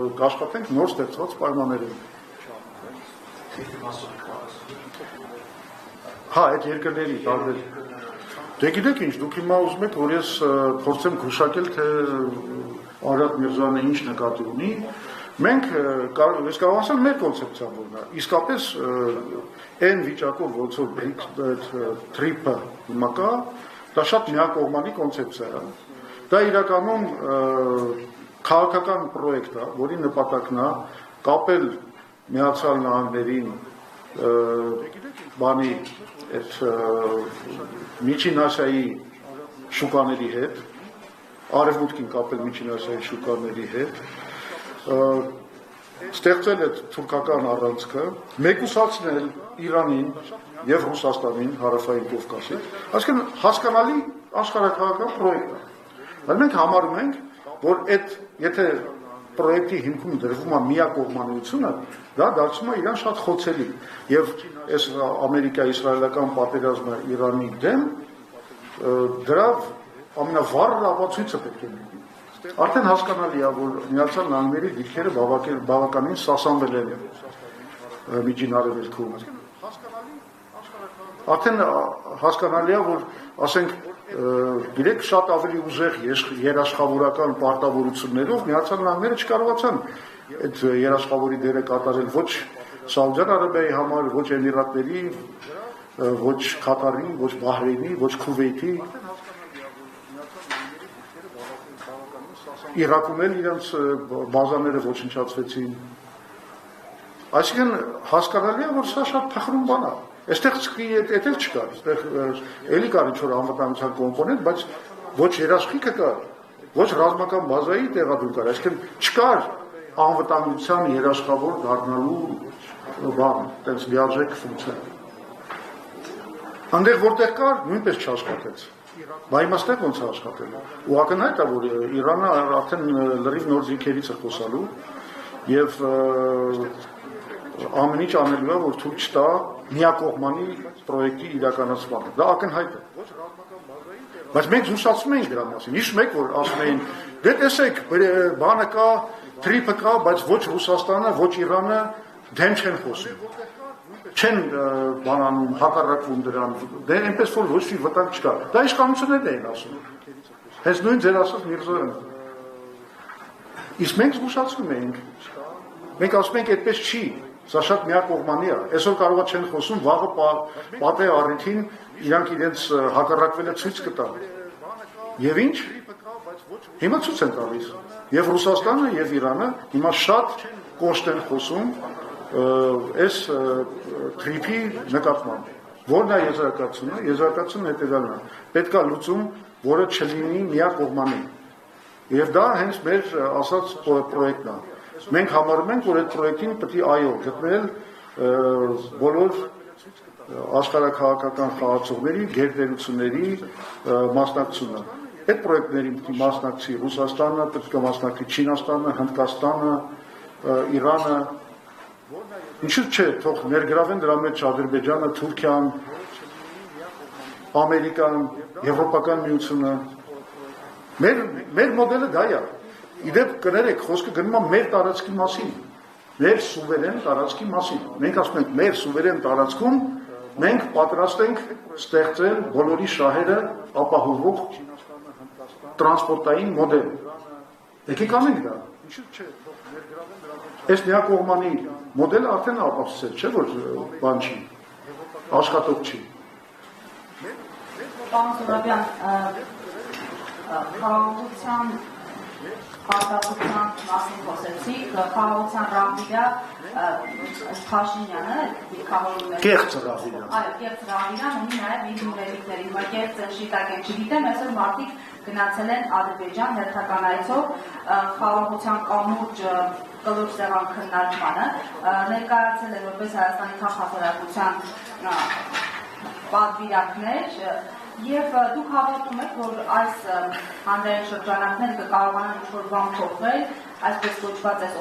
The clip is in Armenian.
Կաշխատենք նոր ստեղծված պայմաններում։ Հա, այդ երկրների տարբեր։ Դե գիտեք ինչ, դուք հիմա ուզում եք, որ ես փորձեմ գուշակել, թե Արարատ Միրզոյանը ինչ նկատի ունի։ Մենք ես կարող ասեմ մեր կոնցեպցիան որն է։ Իսկապես այն վիճակով, ոնց որ TRIP-ը հիմա կա, դա շատ միակողմանի կոնցեպցիա է։ Դա իրականում քաղաքական պրոյեկտ է, որի նպատակն է կապել Միացյալ Նահանգներին բանի այդ Միջին Ասիայի շուկաների հետ, Արևմուտքին կապել Միջին Ասիայի շուկաների հետ, ստեղծել այդ թուրքական առանցքը, մեկուսացնել Իրանին եւ Ռուսաստանին հարավային Կովկասի, այսինքն հասկանալի աշխարհաքաղաքական պրոյեկտ է։ Բայց մենք համարում ենք, որ այդ եթե պրոյեկտի հիմքում դրվում է միակողմանիությունը, դա դարձնում է իրան շատ խոցելի եւ այս ամերիկա-իսրայելական պատերազմը Իրանի դեմ դրա ամենավառ ապացույցը պետք է լինի։ Արդեն հասկանալի է, որ Միացյալ Նահանգների դիրքերը բավականին սասանվել են Միջին Արևելքում։ Արդեն հասկանալի է, որ ասենք գիտեք շատ ավելի ուժեղ երաշխավորական պարտավորություններով Միացյալ Նահանգները չկարողացան այդ երաշխավորի դերը կատարել ոչ Սաուդյան Արաբիայի համար, ոչ Էմիրատների, ոչ Քաթարի, ոչ Բահրեյնի, ոչ Քուվեյթի, Իրաքում էլ իրենց բազաները ոչնչացվեցին։ Այսինքն հասկանալի է, որ սա շատ փխրուն բան է։ Այստեղ էդ էլ չկար, այստեղ էլի կար ինչ-որ անվտանգության կոմպոնենտ, բայց ոչ երաշխիքը կար, ոչ ռազմական բազայի տեղադրում կար, այսինքն չկար անվտանգության երաշխավոր դառնալու բան, այդպես լիարժեք ֆունկցիա։ Այնտեղ որտեղ կար, նույնպես չաշխատեց։ Բայց իմաստեղ ոնց է աշխատել։ Ու ակնհայտ է, որ Իրանը արդեն լրիվ նոր զինքերից է խոսալու եւ ամեն ինչ անելու է, որ թույլ չտա միակողմանի պրոյեկտի իրականացմանը։ Դա ակնհայտ է։ Բայց մենք զուսացում ենք դրա մասին։ Հիշում եք, որ ասում էին, դե տեսեք, բանը կա, TRIP-ը կա, բայց ոչ Ռուսաստանը, ոչ Իրանը դեմ չեն խոսում։ Չեն բանանում, հակառակվում դրան, դե այնպես որ ոչ մի վտանգ չկա։ Դա իշխանություններն էին ասում։ Հենց նույն ձեր ասած Միրզոյանը։ Իսկ մենք զգուշացնում ենք։ Մենք ասում ենք այդպես չի, սա շատ միակողմանի է։ Այսօր կարող է չեն խոսում, վաղը պատե առիթին իրանք իրենց հակառակվելը ցույց կտան։ Եվ ինչ։ Հիմա ցույց են տալիս։ Եվ Ռուսաստանը եւ Իրանը հիմա շատ կոշտ են խոսում այս TRIP-ի նկատմամբ։ Որն է եզրակացությունը։ Եզրակացությունը հետևյալն է։ Պետք է լուծում, որը չլինի միակողմանի։ Եվ դա հենց մեր ասած պրոյեկտն է։ Մենք համարում ենք, որ այդ պրոյեկտին պետք է այո գտնել բոլոր աշխարհաքաղաքական խաղացողների, գերտերությունների մասնակցությունը։ Այդ պրոյեկտներին պետք է մասնակցի Ռուսաստանը, պետք է մասնակցի Չինաստանը, Հնդկաստանը, Իրանը։ Ինչու՞ չէ, թող ներգրավեն դրա մեջ Ադրբեջանը, Թուրքիան, Ամերիկան, Եվրոպական միությունը։ Մեր մոդելը դա է։ Իդեպ կներեք, խոսքը գնում է մեր տարածքի մասին, մեր սուվերեն տարածքի մասին։ Մենք ասում ենք, մեր սուվերեն տարածքում մենք պատրաստ ենք ստեղծել բոլորի շահերը ապահովող տրանսպորտային մոդել։ Եկեք անենք դա։ Ինչու՞ չէ, թող ներգրավեն դրա մեջ։ Այս միակողմանի մոդելը արդեն ապացուցել, չէ՞ որ բան չի, աշխատող չի։ Պարոն Զուրաբյան, խաղաղության պարտավորության մասին խոսեցիք, խաղաղության ռահվիրա Փաշինյանը, կեղծ ռահվիրա։ Այո, կեղծ ռահվիրան ունի նաև իր ուրերիկներ, հիմա կեղծ շիտակ են չգիտեմ, այսօր մարդիկ գնացել են Ադրբեջան հերթական այցով խաղաղության կամուրջ կլոր սեղան քննարկմանը, ներկայացել է որպես Հայաստանի քաղաքացիական պատվիրակներ եւ դուք հավատում եք, որ այս հանրային շրջանակները կկարողանան ինչ-որ բան փոխել, այսպես կոչված այս